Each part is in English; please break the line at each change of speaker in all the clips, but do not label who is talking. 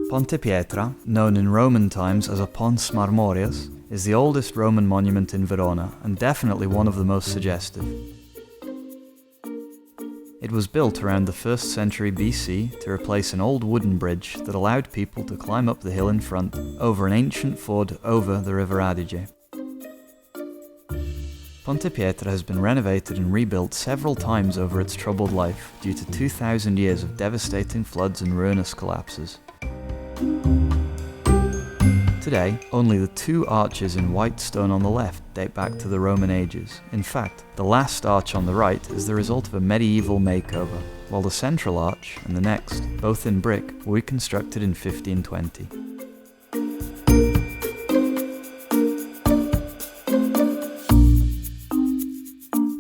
Ponte Pietra, known in Roman times as a Pons Marmoreus, is the oldest Roman monument in Verona and definitely one of the most suggestive. It was built around the 1st century BC to replace an old wooden bridge that allowed people to climb up the hill in front over an ancient ford over the River Adige. Ponte Pietra has been renovated and rebuilt several times over its troubled life due to 2,000 years of devastating floods and ruinous collapses. Today, only the 2 arches in white stone on the left date back to the Roman ages. In fact, the last arch on the right is the result of a medieval makeover, while the central arch and the next, both in brick, were reconstructed in 1520.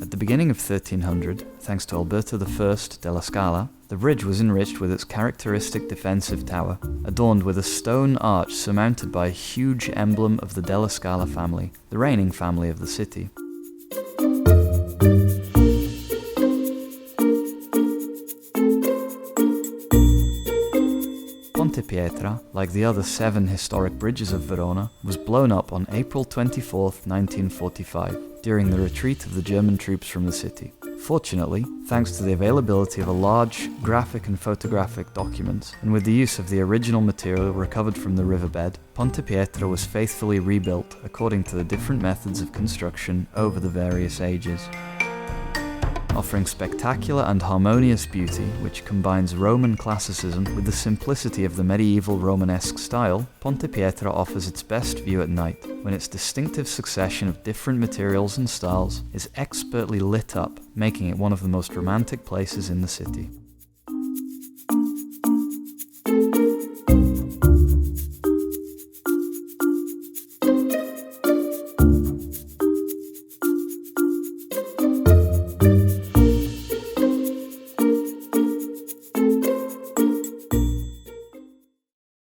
At the beginning of 1300, thanks to Alberto I della Scala, the bridge was enriched with its characteristic defensive tower, adorned with a stone arch surmounted by a huge emblem of the Della Scala family, the reigning family of the city. Ponte Pietra, like the other 7 historic bridges of Verona, was blown up on April 24, 1945, during the retreat of the German troops from the city. Fortunately, thanks to the availability of a large graphic and photographic documents, and with the use of the original material recovered from the riverbed, Ponte Pietra was faithfully rebuilt according to the different methods of construction over the various ages. Offering spectacular and harmonious beauty, which combines Roman classicism with the simplicity of the medieval Romanesque style, Ponte Pietra offers its best view at night, when its distinctive succession of different materials and styles is expertly lit up, making it one of the most romantic places in the city.